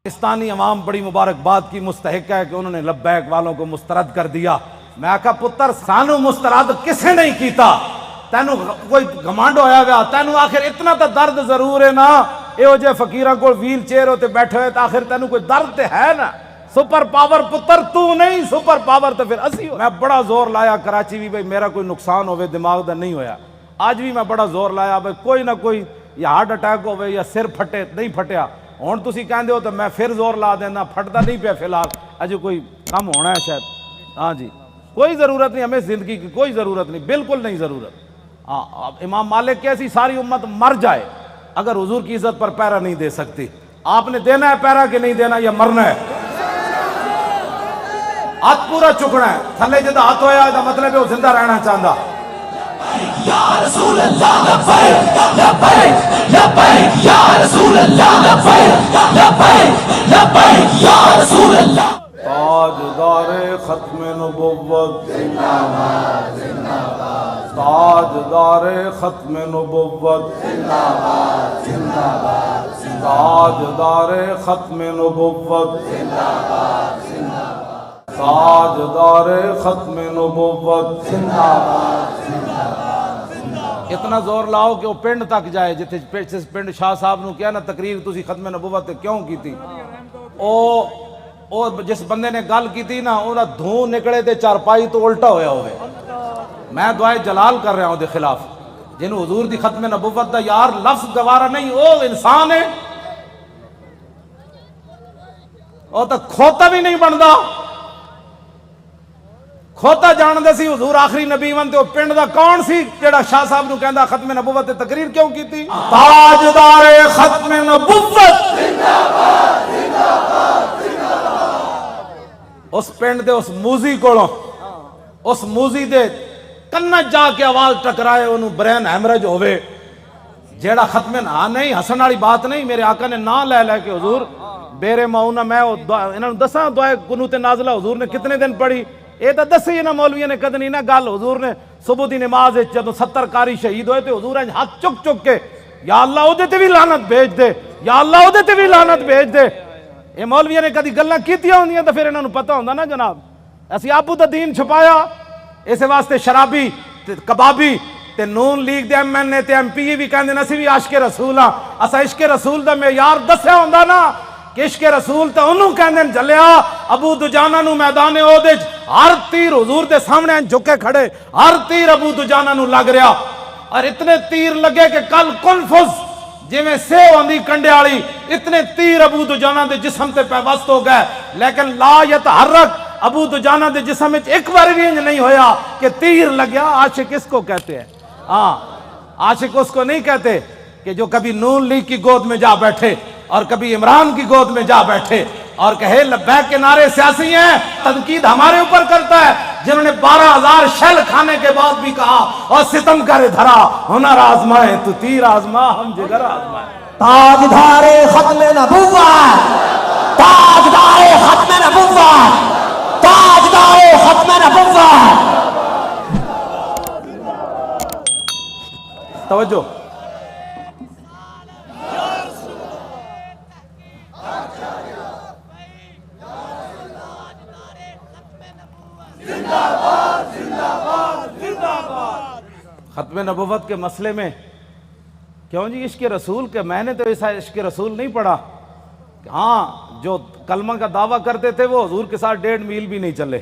پاکستانی عوام بڑی مبارکباد کی مستحق ہے کہ انہوں نے لبیک والوں کو مسترد کر دیا۔ میں کہا پتر سانو مسترد کسے نہیں کیتا، تینو کوئی گھمنڈ ہویا گیا، تینو آخر اتنا تا درد ضرور ہے نا، اے جے فقیراں کو ویل چیئر ہوتے بیٹھے ہوئے تو آخر تینو کوئی درد تے ہے نا۔ سپر پاور پتر تو نہیں، سپر پاور تو پھر اسی ہو۔ میں بڑا زور لایا کراچی بھی بھئی میرا کوئی نقصان ہوئے دماغ دا نہیں ہویا، آج بھی میں بڑا زور لایا بھئی کوئی نہ کوئی یا ہارٹ اٹیک ہوئے یا سر پھٹے، نہیں پھٹیا۔ ہون تسی کہندے ہو تو میں پھر زور لا دینا، پھٹتا نہیں پیا فی الحال، اجے کوئی کم ہونا ہے شاید۔ ہاں جی کوئی ضرورت نہیں ہمیں زندگی کی، کوئی ضرورت نہیں، بالکل نہیں ضرورت۔ ہاں امام مالک کیسی ساری امت مر جائے اگر حضور کی عزت پر پیرا نہیں دے سکتی۔ آپ نے دینا ہے پیرا کہ نہیں دینا، یا مرنا ہے؟ ہاتھ پورا چکنا ہے، تھلے جدہ ہاتھ ہویا ہے مطلب ہے وہ زندہ رہنا چاہتا۔ یا رسول اللہ لبیک لبیک لبیک یا رسول اللہ لبیک لبیک لبیک یا رسول اللہ۔ تاجدار ختم نبوت زندہ باد زندہ باد، تاجدار ختم نبوت زندہ باد زندہ باد، تاجدار ختم نبوت زندہ باد زندہ باد، تاجدار ختم نبوت زندہ باد زندہ باد۔ اتنا زور لاؤ کہ وہ پنڈ تک جائے، جتنے پنڈ شاہ صاحب نے کیا نا تقریر تسی ختم نبوت کیوں کی تھی، او جس بندے نے گل کی تھی نا انہاں دھوں نکلے تے چارپائی تو الٹا ہویا ہوئے۔ میں دعائے جلال کر رہا ہوں دے خلاف، جنہوں حضور دی ختم نبوت دا یار لفظ گوارا نہیں، او انسان ہے، او تا کھوتا بھی نہیں بندا، کھوتا جان دے سی حضور آخری نبی ون تے او پنڈ دا کون سی جڑا شاہ صاحب نو کہندا ختم نبوت تے تقریر کیوں کی تھی؟ تاجدار ختم نبوت زندہ باد زندہ باد زندہ باد۔ اس پنڈ دے اس موزی کولوں، اس موزی دے کنج جا کے آواز ٹکرائے انہوں برین ہیمرج ہوئے، جیڑا ختم ہاں نہیں حسن والی بات نہیں، میرے آقا نے نہ لے لے کے حضور بیرے معونہ میں انہوں دساں دعائے قنوت نازلہ حضور نے کتنے دن پڑھی، اے تا دسی نا مولویہ نے کدنی نا گل، حضور نے صبح دی نماز جب 70 قاری شہید ہوئے تھے حضور نے ہاتھ چک چک کے یا اللہ او دے تے بھی لعنت بھیج دے، یا اللہ او دے تے بھی لعنت بھیج دے۔ اے مولویہ نے کدی گلاں کیتیاں ہوندیاں تو پھر انہوں نے پتہ ہوندا نا جناب، اسی آپو دا دین چھپایا، اس واسطے شرابی تے کبابی تے نون لیگ دے ایم این اے تے ایم پی بھی کہندے نا اسی بھی عاشق رسول ہاں، اسا عشق رسول دا معیار دسیا ہوندا نا کہ عشق رسول تے انہوں کہندے جلیا ابو دجانہ نو میدان احد وچ ہر تیر حضور دے سامنے جھکے کھڑے، ہر تیر ابو دجانہ نو لگ رہا، اور اتنے تیر لگے کہ کل کنفذ جی میں سیو آندی کنڈے والی، اتنے تیر ابو دجانہ دے جسم تے پیوست ہو گئے، لیکن لا یتحرک ابو دجانہ دے جسم وچ ایک بار بھی انج نہیں ہویا کہ تیر لگیا۔ عاشق اس کو کہتے ہیں، ہاں عاشق اس کو نہیں کہتے کہ جو کبھی نون لیگ کی گود میں جا بیٹھے اور کبھی عمران کی گود میں جا بیٹھے اور کہے لبیک کے نعرے سیاسی ہیں، تنقید ہمارے اوپر کرتا ہے، جنہوں نے 12,000 شیل کھانے کے بعد بھی کہا اور ستم کرے دھرا ہنر آزمائے تو تیر آزما ہم جگر آزمائے۔ تاجدار ختم نبوت، تاجدار ختم نبوت، تاجدار ختم نبوت۔ توجہ، ختم نبوت کے مسئلے میں کیوں جی عشق رسول کے میں نے تو ایسا عشق رسول نہیں پڑھا، ہاں جو کلمہ کا دعویٰ کرتے تھے وہ حضور کے ساتھ 1.5 میل بھی نہیں چلے۔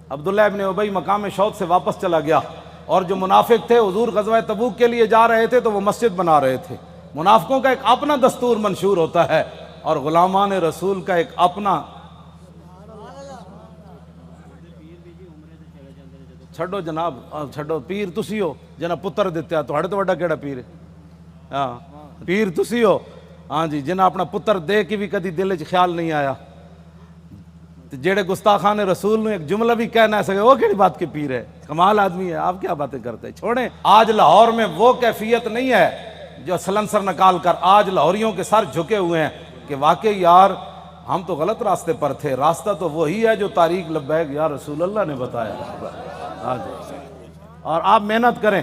عبداللہ ابن ابی مقام شوق سے واپس چلا گیا، اور جو منافق تھے حضور غزوہ تبوک کے لیے جا رہے تھے تو وہ مسجد بنا رہے تھے۔ منافقوں کا ایک اپنا دستور منشور ہوتا ہے اور غلامان رسول کا ایک اپنا۔ چھڑو جناب، چھڑو، پیر تسی ہو جنہ پتر دیتے ہیں، تو ہڑے تو وڈا کیڑا پیر ہے؟ ہاں پیر تسی ہو، ہاں جی، جنہ اپنا پتر دے کے بھی کدی دل وچ خیال نہیں آیا، جیڑے گستاخان رسول نے ایک جملہ بھی کہنا ہے سکے وہ کیڑی بات کے پیر ہے، کمال آدمی ہے، آپ کیا باتیں کرتے ہیں، چھوڑیں۔ آج لاہور میں وہ کیفیت نہیں ہے جو سلنسر نکال کر آج لاہوریوں کے سر جھکے ہوئے ہیں کہ واقعی یار ہم تو غلط راستے پر تھے، راستہ تو وہی ہے جو طریق لبیک یا رسول اللہ نے بتایا۔ اور آپ محنت کریں،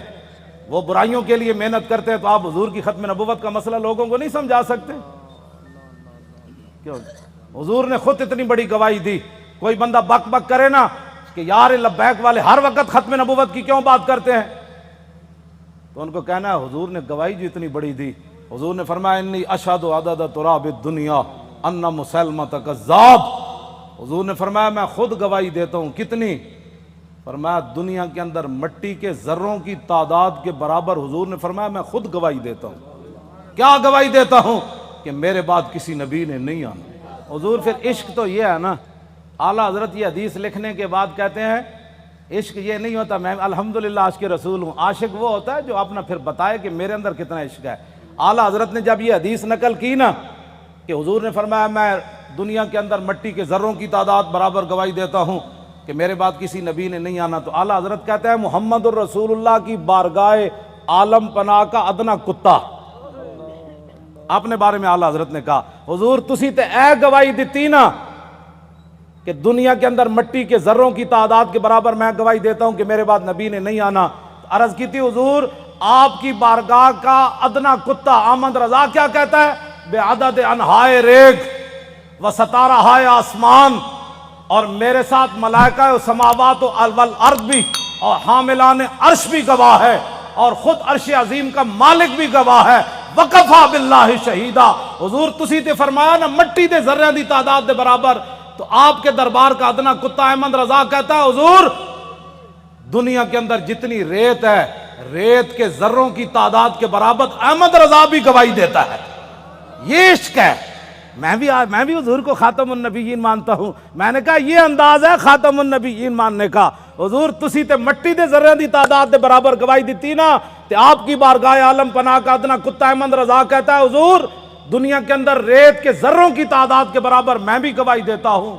وہ برائیوں کے لیے محنت کرتے ہیں تو آپ حضور کی ختم نبوت کا مسئلہ لوگوں کو نہیں سمجھا سکتے۔ کیوں؟ حضور نے خود اتنی بڑی گواہی دی. کوئی بندہ بک بک کرے نا کہ یار لبیک والے ہر وقت ختم نبوت کی کیوں بات کرتے ہیں، تو ان کو کہنا ہے حضور نے گواہی جو اتنی بڑی دی. حضور نے فرمایا انی اشہد عدد تراب الدنیا ان مسلمہ کذاب. حضور نے فرمایا میں خود گواہی دیتا ہوں. کتنی؟ فرمایا دنیا کے اندر مٹی کے ذروں کی تعداد کے برابر. حضور نے فرمایا میں خود گواہی دیتا ہوں. کیا گواہی دیتا ہوں؟ کہ میرے بعد کسی نبی نے نہیں آنا. حضور پھر عشق تو یہ ہے نا، اعلیٰ حضرت یہ حدیث لکھنے کے بعد کہتے ہیں عشق یہ نہیں ہوتا میں الحمدللہ عاشق رسول ہوں. عاشق وہ ہوتا ہے جو اپنا پھر بتائے کہ میرے اندر کتنا عشق ہے. اعلیٰ حضرت نے جب یہ حدیث نقل کی نا کہ حضور نے فرمایا میں دنیا کے اندر مٹی کے ذروں کی تعداد برابر گواہی دیتا ہوں کہ میرے بعد کسی نبی نے نہیں آنا، تو اعلیٰ حضرت کہتے ہیں محمد الرسول اللہ کی بارگاہ عالم پناہ کا ادنا کتا. اپنے بارے میں اعلیٰ حضرت نے کہا حضور تسی تے اے گواہی دیتی نا کہ دنیا کے اندر مٹی کے ذروں کی تعداد کے برابر میں گواہی دیتا ہوں کہ میرے بعد نبی نے نہیں آنا. عرض کی تھی حضور آپ کی بارگاہ کا ادنا کتا احمد رضا کیا کہتا ہے؟ بے عدد انہائے ریگ و ستارہائے آسمان، اور میرے ساتھ ملائکہ و سماوات والارض بھی اور حاملان عرش بھی گواہ ہے، اور خود عرش عظیم کا مالک بھی گواہ ہے. وکفا باللہ شہیدہ. حضور تسی تے فرمایا نا مٹی دے ذرے دی تعداد دے برابر، تو آپ کے دربار کا ادنا کتا احمد رضا کہتا ہے حضور دنیا کے اندر جتنی ریت ہے ریت کے ذروں کی تعداد کے برابر احمد رضا بھی گواہی دیتا ہے. یہ عشق ہے. میں بھی حضور کو خاتم النبیین مانتا ہوں. میں نے کہا یہ انداز ہے خاتم النبیین ماننے کا. حضور تسی تے مٹی دے ذرے دی تعداد دے برابر گواہی دیتی نا، تے آپ کی بارگاہ عالم پناہ کا ادنا کتا احمد رضا کہتا ہے حضور دنیا کے اندر ریت کے ذروں کی تعداد کے برابر میں بھی گواہی دیتا ہوں.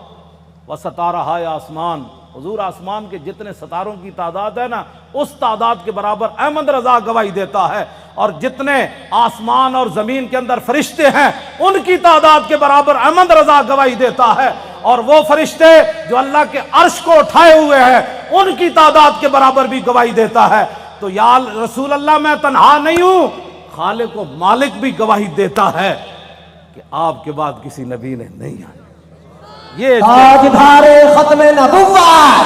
وستارہائے آسمان، حضور آسمان کے جتنے ستاروں کی تعداد ہے نا اس تعداد کے برابر احمد رضا گواہی دیتا ہے، اور جتنے آسمان اور زمین کے اندر فرشتے ہیں ان کی تعداد کے برابر احمد رضا گواہی دیتا ہے، اور وہ فرشتے جو اللہ کے عرش کو اٹھائے ہوئے ہیں ان کی تعداد کے برابر بھی گواہی دیتا ہے. تو یا رسول اللہ میں تنہا نہیں ہوں، خالق و مالک بھی گواہی دیتا ہے کہ آپ کے بعد کسی نبی نے نہیں آنا. یہ تاجدار ختم نبوت،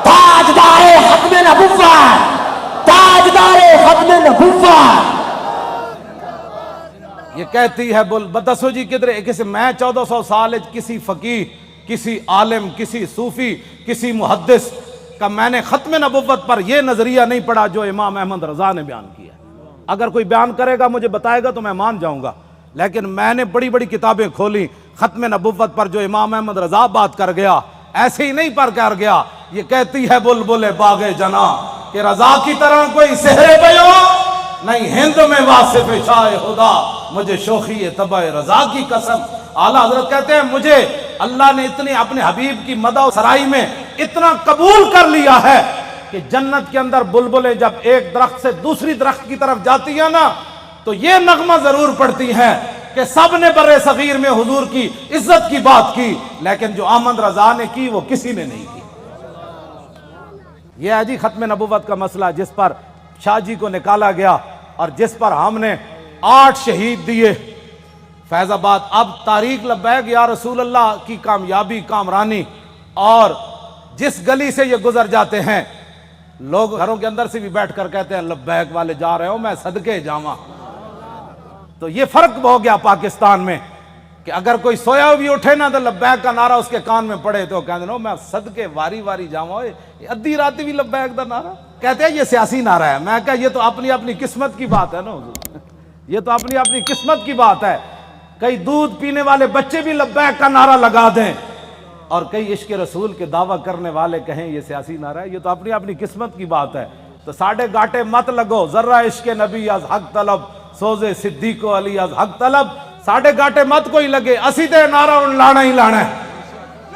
تاجدار ختم نبوت، تاجدار ختم نبوت. یہ کہتی ہے بتسو جی کدھر کسی میں 1400 سال کسی فقیہ کسی عالم کسی صوفی کسی محدث کا میں نے ختم نبوت پر یہ نظریہ نہیں پڑھا جو امام احمد رضا نے بیان کیا. اگر کوئی بیان کرے گا مجھے بتائے گا تو میں مان جاؤں گا، لیکن میں نے بڑی بڑی کتابیں کھولی ختم نبوت پر جو امام احمد رضا بات کر گیا ایسے ہی نہیں پر کر گیا. یہ کہتی ہے بلبل باغ جنا کہ رضا کی طرح کوئی سحر بیان نہیں ہند میں واصف شاہ خدا، مجھے شوخی طبع رضا کی قسم. اعلیٰ حضرت کہتے ہیں مجھے اللہ نے اتنی اپنے حبیب کی مدح و سرائی میں اتنا قبول کر لیا ہے کہ جنت کے اندر بلبلیں جب ایک درخت سے دوسری درخت کی طرف جاتی ہیں نا تو یہ نغمہ ضرور پڑتی ہیں کہ سب نے برے صغیر میں حضور کی عزت کی بات کی، لیکن جو احمد رضا نے کی وہ کسی نے نہیں کی. یہ ہے جی ختم نبوت کا مسئلہ جس پر شاہ جی کو نکالا گیا اور جس پر ہم نے 8 شہید دیے فیض آباد. اب تاریخ لبیک یا رسول اللہ کی کامیابی کامرانی، اور جس گلی سے یہ گزر جاتے ہیں لوگ گھروں کے اندر سے بھی بیٹھ کر کہتے ہیں لبیک والے جا رہے ہو میں صدقے جاواں. تو یہ فرق ہو گیا پاکستان میں کہ اگر کوئی سویا بھی اٹھے نا تو لبیک کا نعرہ اس کے کان میں پڑے تو کہتے ہیں میں صدقے واری واری جاواں. ادھی راتی بھی لبیک دا نعرہ کہتے ہیں یہ سیاسی نعرہ ہے. میں کہا یہ تو اپنی اپنی قسمت کی بات ہے نا حضور، یہ تو اپنی اپنی قسمت کی بات ہے. کئی دودھ پینے والے بچے بھی لبیک کا نعرہ لگا دیں اور کئی عشق رسول کے دعویٰ کرنے والے کہیں یہ سیاسی نعرہ ہے. یہ تو اپنی اپنی قسمت کی بات ہے. تو ساڑھے گاٹے مت لگو، ذرہ عشق نبی از حق طلب، سوزے صدیق و علی از حق طلب. ساڑھے گاٹے مت کوئی لگے، اسی تے نعرہ ان لانا ہی لانا ہے.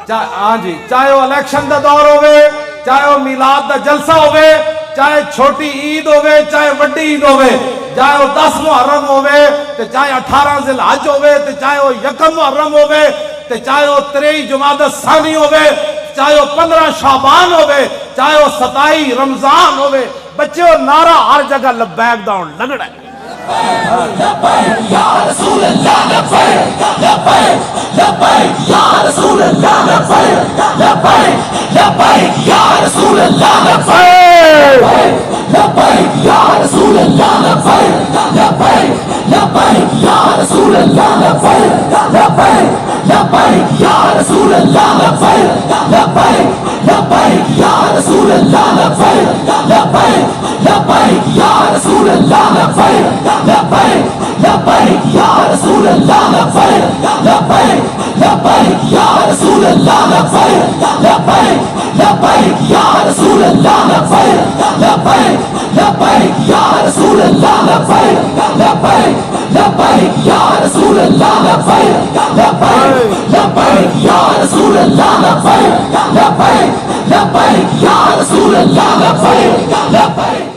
ہاں جی، چاہے وہ الیکشن دا دور ہوئے، چاہے وہ میلاد دا جلسہ ہوئے، چاہے چھوٹی عید ہوئے چاہے وڈی عید ہوئے، چاہے وہ 10 محرم ہوئے تے چاہے 18 ذی الحج ہوئے تے چاہے وہ 1 محرم ہوئے تے چاہے وہ 23 جمادی الثانی ہوئے، چاہے وہ 15 شعبان ہوئے، چاہے وہ 27 رمضان ہوئے، بچے وہ نعرہ ہر جگہ لبیک دا لگڑا ہے. لبیک یا رسول اللہ لبیک لبیک لبیک یا رسول اللہ لبیک لبیک لبیک یا رسول اللہ لبیک لبیک یا رسول اللہ لبیک لبیک لبیک یا رسول اللہ لبیک لبیک لبیک یا رسول اللہ لبیک لبیک لبیک یا رسول اللہ لبیک لبیک لبیک یا رسول اللہ لبیک لبیک لبیک یا رسول اللہ لبیک لبیک لبیک یا رسول اللہ لبیک لبیک لبیک یا رسول اللہ لبیک لبیک لبیک یا رسول اللہ لبیک لبیک لبیک یا رسول اللہ لبیک لبیک لبیک یا رسول اللہ لبیک لبیک لبیک یا رسول اللہ لبیک لبیک.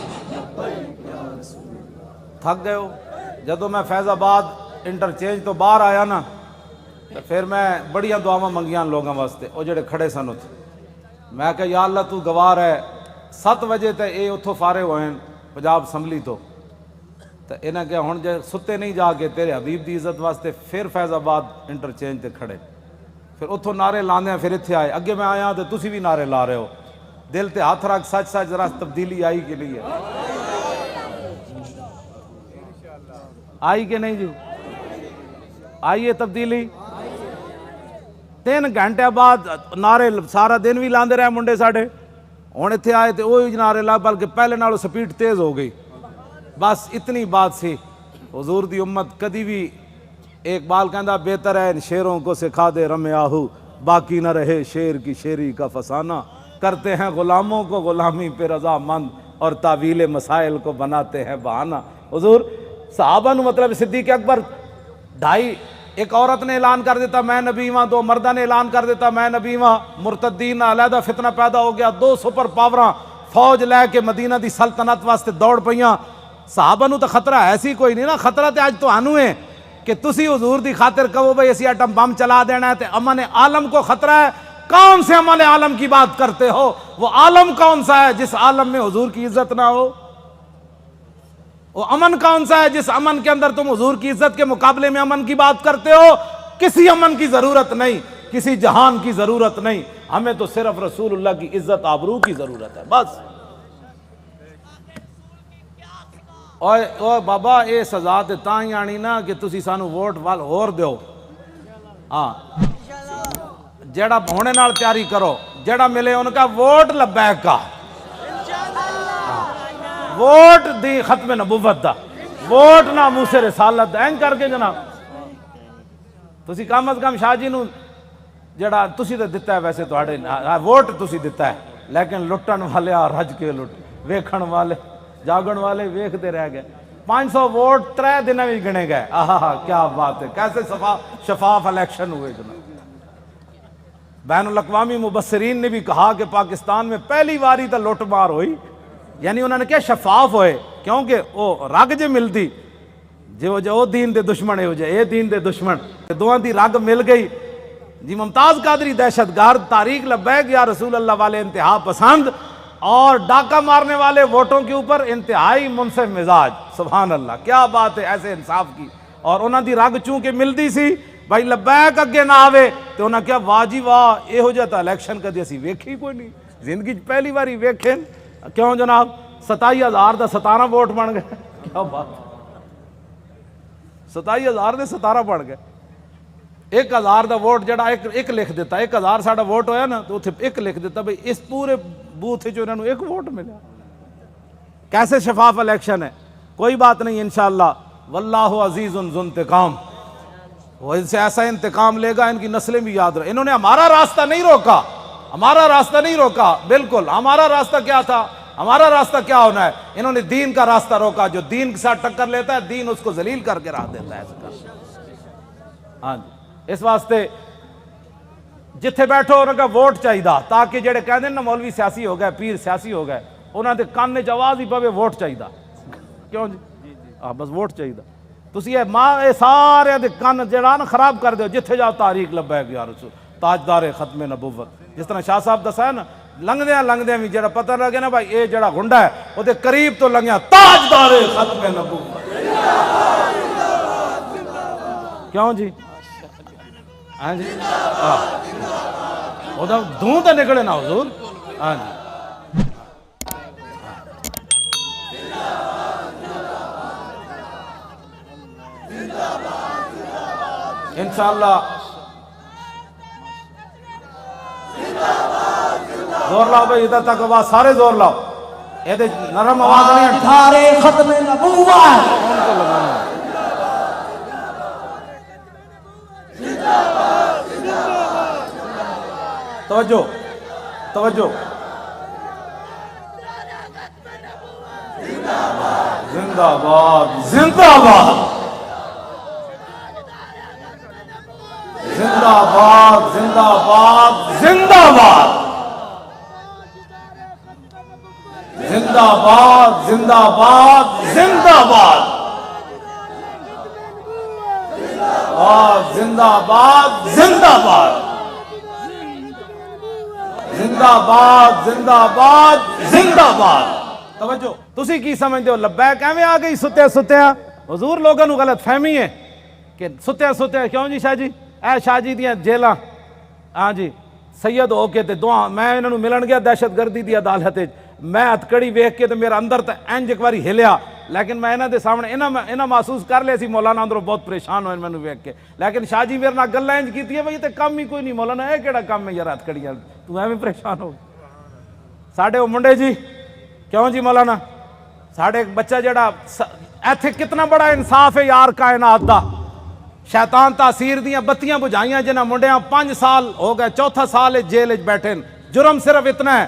تھک گئے ہو؟ جدو میں فیض آباد انٹرچینج تو باہر آیا نا تو پھر میں بڑیاں دعاواں منگیاں لوگوں واسطے، وہ جڑے کھڑے سن اتنے. میں کہ یا اللہ تو گوار ہے 7 بجے تے اے اتھوں فارغ ہوئے پنجاب اسمبلی تو انہیں کہ ہن جے ستے نہیں جا کے تیرے حبیب دی عزت واسطے پھر فیض آباد انٹرچینج تے کھڑے، پھر اتھوں نعرے لاندے ہیں، پھر اتھے آئے. اگے میں آیا تو تسی بھی نعرے لا رہے ہو. دل تے ہاتھ رکھ، سچ سچ ذرا تبدیلی آئی کہ نہیں ہے؟ آئی کہ نہیں جی؟ آئیے تبدیلی. 3 گھنٹے بعد نعرے سارا دن بھی لاندے رہے منڈے ساڑھے، ہوں اتنے آئے تو وہی نعرے لا، بلکہ پہلے نالوں سپیڈ تیز ہو گئی. بس اتنی بات سی. حضور دی امت کدی بھی، ایک بال کہندا بہتر ہے ان شیروں کو سکھا دے رم آہو، باقی نہ رہے شیر کی شیری کا فسانہ. کرتے ہیں غلاموں کو غلامی پہ رضا مند اور تعویل مسائل کو بناتے ہیں بہانہ. حضور صحابہ نو مطلب صدیق اکبر 2.5، ایک عورت نے اعلان کر دیتا میں نبی ہاں، 2 مردہ نے اعلان کر دیتا میں نبی ہاں، مرتدین علیحدہ فتنہ پیدا ہو گیا. 2 سپر پاوراں فوج لے کے مدینہ دی سلطنت واسطے دوڑ پئیاں. صحابہ نو تو خطرہ ایسی کوئی نہیں نا، خطرہ تے آج تو آنو ہے کہ تسی حضور دی خاطر کہو بھئی اسی ایٹم بم چلا دینا ہے. تے امن عالم کو خطرہ ہے. کون سے امن عالم کی بات کرتے ہو؟ وہ عالم کون سا ہے جس عالم میں حضور کی عزت نہ ہو؟ وہ امن کون سا ہے جس امن کے اندر تم حضور کی عزت کے مقابلے میں امن کی بات کرتے ہو؟ کسی امن کی ضرورت نہیں، کسی جہان کی ضرورت نہیں. ہمیں تو صرف رسول اللہ کی عزت آبرو کی ضرورت ہے بس. اوے بابا اے سزا تے تاں ہی آنی نا کہ تسی سانو ووٹ وال ہور دیو. ہاں جیڑا ہونے نال تیاری کرو، جیڑا ملے ان کا ووٹ لبیک کا، ووٹ دی ختم نبوت دا، ووٹ نہ موسیٰ رسالت دا. این کر کے جناب تسی کم از کم شاہ جی نو جڑا تسی تے دتا ہے، ویسے تواڈے ووٹ تسی دتا ہے، لیکن لٹن والے رج کے لٹ، ویکھن والے جاگن والے ویکھتے رہ گئے. 500 ووٹ 3 دن میں گنے گئے. آہا کیا بات ہے، کیسے شفاف الیکشن ہوئے جناب. بین الاقوامی مبصرین نے بھی کہا کہ پاکستان میں پہلی باری تو لوٹ مار ہوئی، یعنی انہوں نے کیا شفاف ہوئے، کیونکہ وہ رگ جے ملتی جو دین دے دشمن ہے ہو جائے اے دین دے دشمن، دوہاں دی رگ مل گئی. جی ممتاز قادری دہشت گرد، تاریخ لبیک یا رسول اللہ والے انتہا پسند اور ڈاکہ مارنے والے ووٹوں کے اوپر انتہائی منصف مزاج. سبحان اللہ کیا بات ہے ایسے انصاف کی. اور انہاں دی رگ چونکہ ملتی سی بھائی لبیک اگے نہ آوے تو انہاں کیا واہ جی واہ یہ ہو جاتا الیکشن کدی اسی ویکھی کوئی نہیں زندگی پہلی باری ویکھیں. کیوں جناب 27,000 دا 17 ووٹ بن گئے. کیا بات، 27,000 دے 17 بن گئے. 1,000 دا ووٹ جڑا ایک لکھ دیتا، 1,000 ساڑا ووٹ ہویا نا تو اتھے ایک لکھ دیتا بھئی اس پورے بوتھ جو انہوں نے ایک ووٹ ملا. کیسے شفاف الیکشن ہے. کوئی بات نہیں انشاءاللہ، واللہ عزیز ذو انتقام. وہ ان سے ایسا انتقام لے گا ان کی نسلیں بھی یاد رہے. انہوں نے ہمارا راستہ نہیں روکا، ہمارا راستہ نہیں روکا. بالکل ہمارا راستہ کیا تھا، ہمارا راستہ کیا ہونا ہے. انہوں نے دین کا راستہ روکا. جو دین کے ساتھ ٹکر لیتا ہے دین اس کو ذلیل کر کے رکھ دیتا ہے. ہاں جی اس واسطے جتھے بیٹھو انہوں کا ووٹ چاہیے تاکہ جڑے کہتے ہیں نا مولوی سیاسی ہو گئے، پیر سیاسی ہو گئے، انہوں نے کان چ آواز ہی پوے ووٹ چاہیے. کیوں جی بس ووٹ چاہیے. تسی یہ سارے دے کان جڑا نا خراب کر دیو. جتھے جاؤ تاریخ لبیک یا رسول، تاجدار ختم نبوت. جس طرح شاہ صاحب دسا ہے نا لنگدیاں بھی جڑا پتہ لگے نا بھائی یہ جڑا گنڈا ہے وہ دے قریب تو لنگیا تاجدار ختم نبوت. کیوں جی؟ ہاں جی وہ دھوں تو نکلے نا حضور. ہاں جی انشاءاللہ زور لاؤ بھائی ادھر تک آواز سارے زور لاؤ. یہ نرم آواز نہیں ہے. تاجدار ختم نبوت کون کو لگانا ہے؟ توجہ توجہ. زندہ باد زندہ باد زندہ باد زندہ باد زندہ باد زندہ باد زندہ باد زندہ باد زندہ باد زندہ باد زندہ باد زندہ باد زندہ باد. توجہ تسی کی سمجھتے ہو لبیک ایویں آ گئی ستیا ستیا؟ حضور لوگوں نو غلط فہمی ہے کہ ستیا ستیا کیوں جی شاہ جی اے شاہ جی دیاں جیلاں. ہاں جی سید ہو کے تے دعا میں انہاں نو ملن گیا دہشت گردی دی عدالت وچ میں ہتکڑی ویکھ کے تے میرا اندر تے انج ایک واری ہلیا لیکن میں انہاں دے سامنے انہاں محسوس کر لیا سی مولانا اندروں بہت پریشان ہوئے مینوں ویکھ کے. لیکن شاہ جی میرے نال گلاں انج کیتی ہے بھئی تے کم ہی کوئی نہیں مولانا اے کیڑا کم ہے یار ہتکڑیاں تو ایویں پریشان ہو. ساڈے او منڈے جی کیوں جی مولانا ساڈے ایک بچہ جڑا ایتھے کتنا بڑا انصاف ہے یار کائنات دا. شیطان تاثیر دیاں بتیاں بجھائیاں جنہاں منڈیاں 5 سال ہو گئے چوتھا سال جیل وچ بیٹھے. جرم صرف اتنا ہے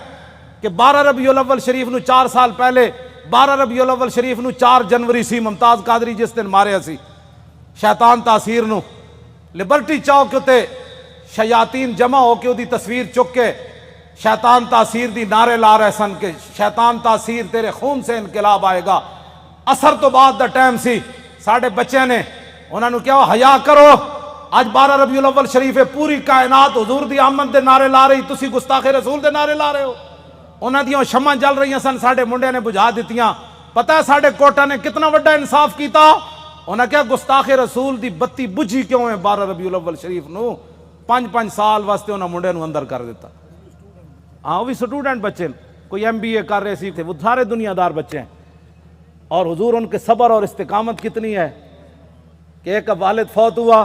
کہ 12 ربیع الاول شریف نو 4 سال پہلے 12 ربیع الاول شریف نو 4 جنوری سی ممتاز قادری جس دن ماریا سی. شیطان تاثیر نو لبرٹی چوک تے شیاطین جمع ہو کے دی تصویر چک کے شیطان تاثیر دی نعرے لا رہے سن کہ شیطان تاثیر تیرے خون سے انقلاب آئے گا. اثر تو بعد دا ٹائم سی ساڑھے بچے نے انہوں نے کیا حیا کرو آج 12 ربیع الاول شریف ہے پوری کائنات حضور دی آمد دے نعرے لا رہی تسی گستاخ رسول دے نعرے لا رہے ہو. انہاں دیاں شمع جل رہی سن ساڑھے منڈے نے بجھا دیتیاں. پتہ ہے ساڑھے کوٹا نے کتنا وڈا انصاف کیتا. انہاں کیا گستاخ رسول دی بتی بجھی کیوں ہے 12 ربیع الاول شریف نو 5 سال واسطے انہاں منڈے نو اندر کر دیتا. ہاں وہ بھی سٹوڈنٹ بچے کوئی MBA کر رہے سی تھے وہ سارے دنیا دار بچے ہیں. اور حضور ان کے صبر اور استقامت کتنی ہے کہ ایک والد فوت ہوا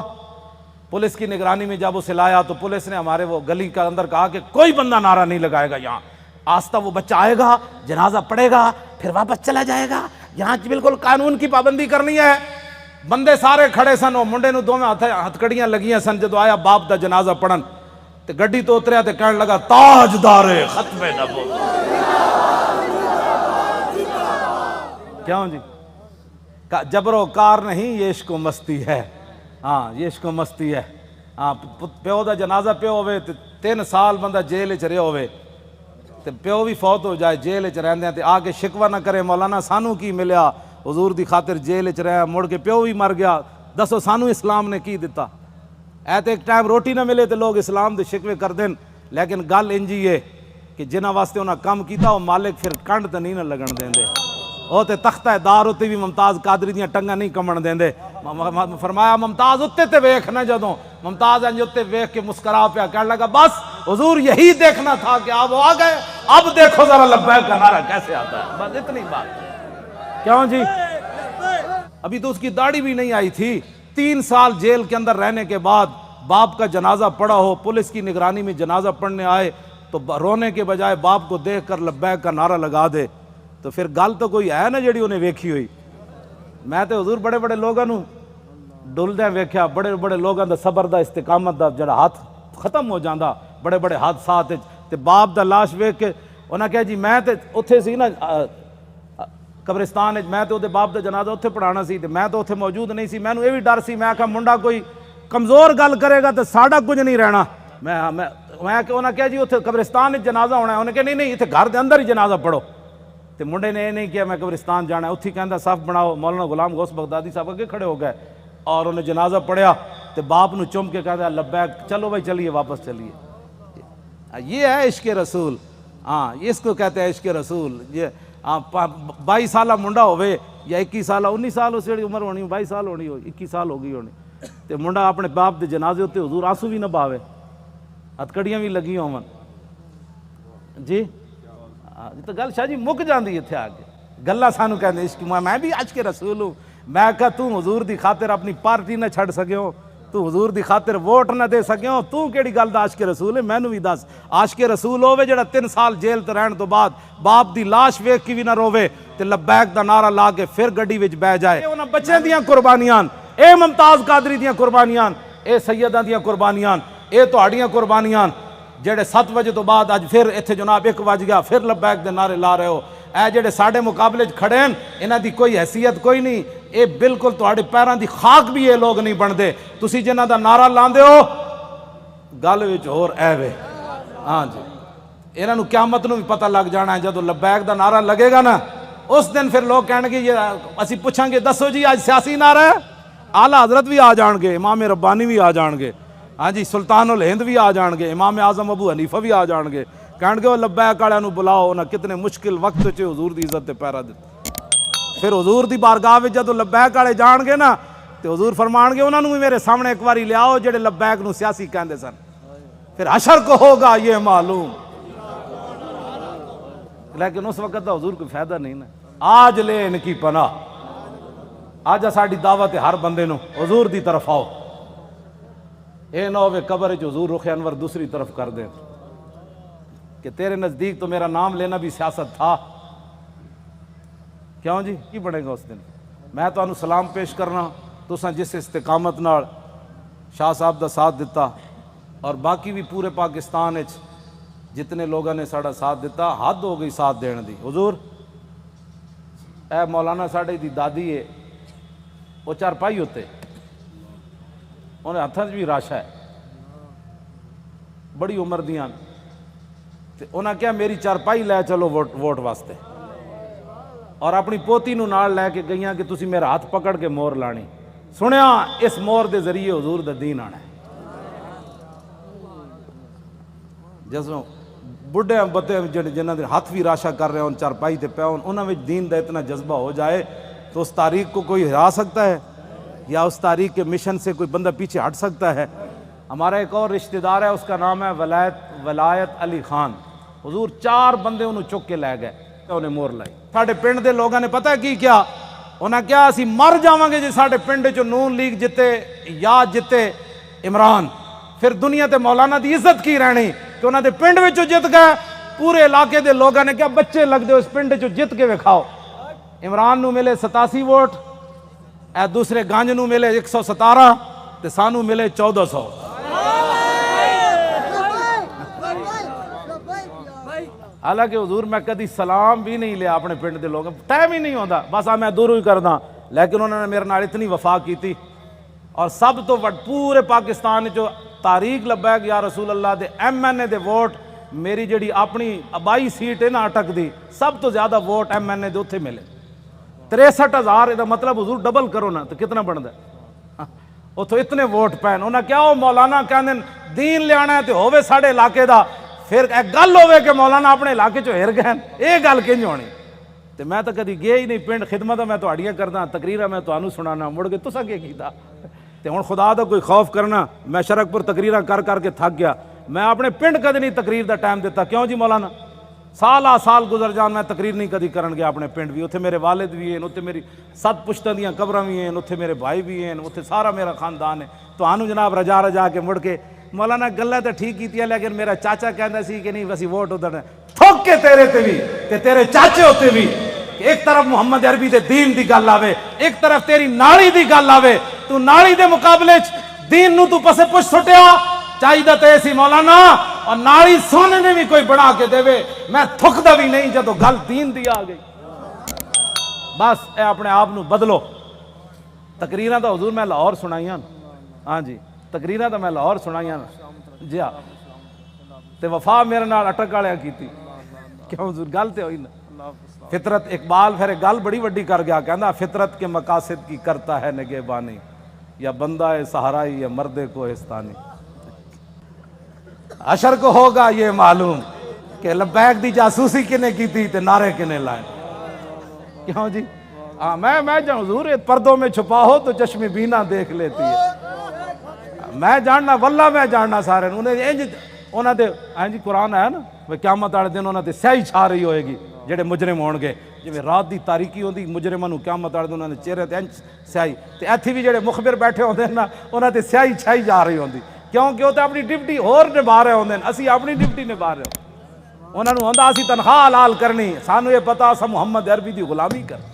پولیس کی نگرانی میں جب اسے لایا تو پولیس نے ہمارے وہ گلی کا اندر کہا کہ کوئی بندہ نعرہ نہیں لگائے گا یہاں. آستہ وہ بچہ آئے گا جنازہ پڑے گا پھر واپس چلا جائے گا. یہاں بالکل قانون کی پابندی کرنی ہے. بندے سارے کھڑے سن وہ منڈے نو دو میں ہتھکڑیاں لگیاں سن. جدو آیا باپ دا جنازہ پڑھن تے گڈی تو اتریا تے کہنے لگا تاجدار ختم نبوت. کیوں جی جبر و کار نہیں یہ عشق و مستی ہے. ہاں یہ عشق و مستی ہے. ہاں پیو دا جنازہ پیو ہوئے تے 3 سال بندہ جیل چ رہے ہوئے تے پیو بھی فوت ہو جائے جیل چ رہندے ہیں تے آ کے شکوہ نہ کرے مولانا سانو کی ملیا حضور دی خاطر جیل چ رہا مڑ کے پیو بھی مر گیا دسو سانو اسلام نے کی دیتا. ایت ایک ٹائم روٹی نہ ملے تے لوگ اسلام دے شکوے کر دین. لیکن گل انجی ہے کہ جنہاں واسطے انہاں کم کیتا وہ مالک پھر کنڈ تے نہیں نہ لگن دیندے. وہ تے تختہ دار اتے بھی ممتاز قادری دیاں ٹنگاں نہیں کمن دیندے. فرمایا ممتاز اتے تے ویکھ نہ جدوں ممتاز انج اتے ویکھ کے مسکرا پیا کہنے لگا بس حضور یہی دیکھنا تھا کہ آپ آ گئے اب دیکھو ذرا لبیک کا نعرہ کیسے آتا ہے. بس اتنی بات. کیوں جی ابھی تو اس کی داڑھی بھی نہیں آئی تھی. 3 سال جیل کے اندر رہنے کے بعد باپ کا جنازہ پڑا ہو پولیس کی نگرانی میں جنازہ پڑھنے آئے تو رونے کے بجائے باپ کو دیکھ کر لبیک کا نعرہ لگا دے تو پھر گل تو کوئی ہے نا جڑی انہیں ویکھی ہوئی. میں تو حضور بڑے بڑے لوگوں ڈلدے ویکھیا بڑے بڑے لوگوں دا صبر دا استقامت دا جڑا ہاتھ ختم ہو جاندہ بڑے بڑے حادثات تے باپ دا لاش ویکھ کے انہاں کہا جی میں تے اتھے سی نا قبرستان میں تے باپ دا جنازہ اتھے پڑھانا سی تے میں تو اتھے موجود نہیں سی. میں نو یہ بھی ڈر سی میں کہا منڈا کوئی کمزور گل کرے گا تو ساڈا کچھ نہیں رہنا. میں انہاں کہا جی اتھے قبرستان جنازہ ہونا ہے. انہیں کہا نہیں اتھے گھر دے اندر ہی جنازہ پڑھو. تے منڈے نے یہ نہیں کیا میں قبرستان جانا ہے. اتھی کہندا صف بناؤ. مولانا غلام غوث بغدادی صاحب اگے کھڑے ہو گئے اور انہیں جنازہ پڑھیا تے باپ نو چم کے کہتا لبیک چلو بھائی چلیے واپس چلیے. یہ ہے عشق رسول. ہاں اس کو کہتے ہیں عشق رسول. یہ 22 سالہ منڈا ہوئے یا 21 سالہ 19 سال اس جڑی عمر ہونی 22 سال ہونی ہو 21 سال ہو گئی ہونی تے منڈا اپنے باپ دے جنازے ہوتے حضور آنسو بھی نہ باوے ہتکڑیاں بھی لگی ہون جی تو گل شاہ جی مک جاندی اتھے آ کے گلا سانو کہندے عشق میں بھی عشق رسول ہوں میں کہا تو حضور دی خاطر اپنی پارٹی نہ چھڑ سکے ہو تو حضور دی خاطر ووٹ نہ دے سکے ہو تو کیڑی گل دا عاشق رسول ہے مینوں بھی دس عاشق رسول ہوے جڑا 3 سال جیل تے رہن تو بعد باپ دی لاش ویکھ کے بھی نہ روے تے لبیک دا نعرہ لا کے پھر گڈی وچ بہ جائے انہاں بچیاں دیاں قربانیاں اے ممتاز قادری دیاں قربانیاں اے سیداں دیاں قربانیاں اے تہاڈیاں قربانیاں جڑے 7 بجے تو بعد اج پھر ایتھے جناب 1 بج گیا پھر لبیک دے نعرے لا رہے ہو اے جڑے ساڈے مقابلے چ کھڑے ہیں انہاں دی کوئی حیثیت کوئی نہیں اے بالکل تہاڈے پیراں دی خاک بھی یہ لوگ نہیں بندے تسی جنہاں دا نعرہ لاندے ہو گل وچ ہور اے وے ہاں جی انہاں نوں قیامت نوں بھی پتہ لگ جانا ہے جدوں لبیک دا نعرہ لگے گا نا اس دن پھر لوگ کہن گے یہ اسی پوچھاں گے دسو جی آج سیاسی نعرہ ہے اعلیٰ حضرت بھی آ جان گے امام ربانی بھی آ جان گے ہاں جی سلطان الہند بھی آ جان گے امام اعظم ابو حنیفہ بھی آ جان گے کہن گے وہ لبیک والوں بلاؤ انہاں کتنے مشکل وقت چ حضور دی عزت تے پیرا دتا پھر حضور دی بارگاہ وچ جدوں لبیک والے جان گے نا تے حضور فرمان گے انہاں نوں بھی میرے سامنے ایک واری لے آؤ جڑے لبیک نوں سیاسی کہندے سن پھر حشر کو ہوگا یہ معلوم لیکن اس وقت دا حضور کوئی فائدہ نہیں نا آج لے ان کی پناہ آج ساڈی دعوت ہے ہر بندے نوں حضور دی طرف آؤ اے نہ ہوے قبر وچ حضور رخ انور دوسری طرف کر دیں کہ تیرے نزدیک تو میرا نام لینا بھی سیاست تھا کیوں جی کی بنے گا اس دن میں تو انہوں سلام پیش کرنا تساں جس استقامت نال شاہ صاحب دا ساتھ دیتا اور باقی بھی پورے پاکستان وچ جتنے لوگوں نے ساڑا ساتھ دیتا حد ہو گئی ساتھ دین دی حضور اے مولانا ساڑے دی دادی ہے وہ چارپائی ہوتے انہیں ہتھاں بھی راشا ہے بڑی عمر دیاں تے انہاں کیا میری چارپائی لے چلو ووٹ واسطے اور اپنی پوتی نو نال لے کے گئیاں کہ تسی میرا ہاتھ پکڑ کے مور لانی سنیا اس مور دے ذریعے حضور دا دین آنا ہے جسوں بڑھے بتے جنہاں دے ہاتھ بھی راشا کر رہے ہیں چارپائی تے پے انہاں وچ دین دا اتنا جذبہ ہو جائے تو اس تاریخ کو کوئی ہرا سکتا ہے یا اس تاریخ کے مشن سے کوئی بندہ پیچھے ہٹ سکتا ہے ہمارا ایک اور رشتہ دار ہے اس کا نام ہے ولایت علی خان حضور 4 بندے انہوں چک کے لے گئے انہیں مور لائی ساڑھے پنڈ دے لوگوں نے پتہ کی کیا انہاں کیا اسی مر جاواں گے جی ساڑھے پنڈ چو نون لیگ جتے یا جتے عمران پھر دنیا تے مولانا دی عزت کی رہنی کہ انہاں دے پنڈ وچوں جت گئے پورے علاقے دے لوگوں نے کیا بچے لگ دے اس پنڈ چو جت کے وکھاؤ عمران نو ملے 87 ووٹ اے دوسرے گانج نو ملے 117 تے سانو ملے 1400 حالانکہ حضور میں کدی سلام بھی نہیں لیا اپنے پنڈ دے لوگ ٹائم ہی نہیں ہوتا بس میں دوروں ہی کردا لیکن انہوں نے میرے نال اتنی وفا کی تھی اور سب تو پورے پاکستان جو تاریخ لبیک یا رسول اللہ دے ایم این اے دے ووٹ میری جڑی اپنی آبائی سیٹ ہے نا اٹک دی سب تو زیادہ ووٹ ایم این اے دے اتھے ملے 63,000 دا مطلب حضور ڈبل کرو نا تو کتنا بن ہے اتھو اتنے ووٹ پین انہاں کیا ہو مولانا کہندے دین لے آنا ہے تو ہووے ساڑے علاقے دا پھر ایک گل ہوئے کہ مولانا اپنے علاقے چو ہر گئے یہ گل کنج ہونی تو میں تو کدی گیا ہی نہیں پنڈ خدمت میں تو اڑیاں کردا تقریرہ میں تو سنانا مڑ کے تساں کی کیتا تے ہن خدا دا کوئی خوف کرنا میں شرک پر تقریرہ کر کر کے تھک گیا میں اپنے پنڈ کدی نہیں تقریر دا ٹائم دیتا کیوں جی مولانا سال گزر جان میں تقریر نہیں کدی کرن گیا اپنے پنڈ بھی اتھے میرے والد بھی ہیں اتھے میری 7 پشتاں دیاں قبراں بھی ہیں اتھے میرے بھائی بھی ہیں اتھے سارا میرا خاندان ہے تو آنو جناب رجا کے مڑ کے مولانا گلہ تو ٹھیک کی تھی لیکن میرا چاچا کہندا سی کہ نہیں ویسی ووٹ ادھر تھوک کے تیرے تے بھی تے تیرے چاچے ہوتے بھی ایک طرف محمد عربی دے دین دی گل آوے ایک طرف تیری نالی دی گل آوے تو نالی دے مقابلے دین نو تو پسے پوچھ سٹیا چاہیے تے سی مولانا اور نالی سونے نے بھی کوئی بنا کے دے میں تھکدا بھی نہیں جدو گل دین دی آ گئی بس اے اپنے آپ نو بدلو تقریراں دا حضور میں لاہور سنائیاں ہاں جی تقریراں دا میں لاہور سنائیاں جی ہاں تے وفا میرے نال اٹک والیاں کیتی کیوں حضور گل تے ہوئی نا فطرت اقبال پھر گل بڑی وڈی کر گیا کہندا فطرت کے مقاصد کی کرتا ہے نگہبانی یا بندہ صحرائی یا مرد کوہستانی حشر کو ہوگا یہ معلوم کہ لبیک دی جاسوسی کنے کی تھی تے نعرے کنے لائے کیوں جی میں حضور پردوں میں چھپا ہو تو چشم بینا دیکھ لیتی ہے میں جاننا واللہ میں جاننا سارے انہوں نے جی قرآن ہے نا قیامت والے دن انہوں نے سیاہی چھا رہی ہوئے گی جڑے مجرم ہون گے جی رات دی تاریکی ہوندی مجرماں نوں قیامت والے دن انہوں نے چہرے تے سیاہی تے ایتھے بھی جڑے مخبر بیٹھے ہوندے نا انہاں تے سیاہی چھائی جا رہی ہوندی کیونکہ وہ تے اپنی ڈیوٹی اور نبھا رہے ہوندے اسی اپنی ڈیوٹی نبھا رہے ہوں انہوں نے ہوندا اسی تنخواہ حلال کرنی سانوں یہ پتہ اساں محمد عربی دی غلامی کر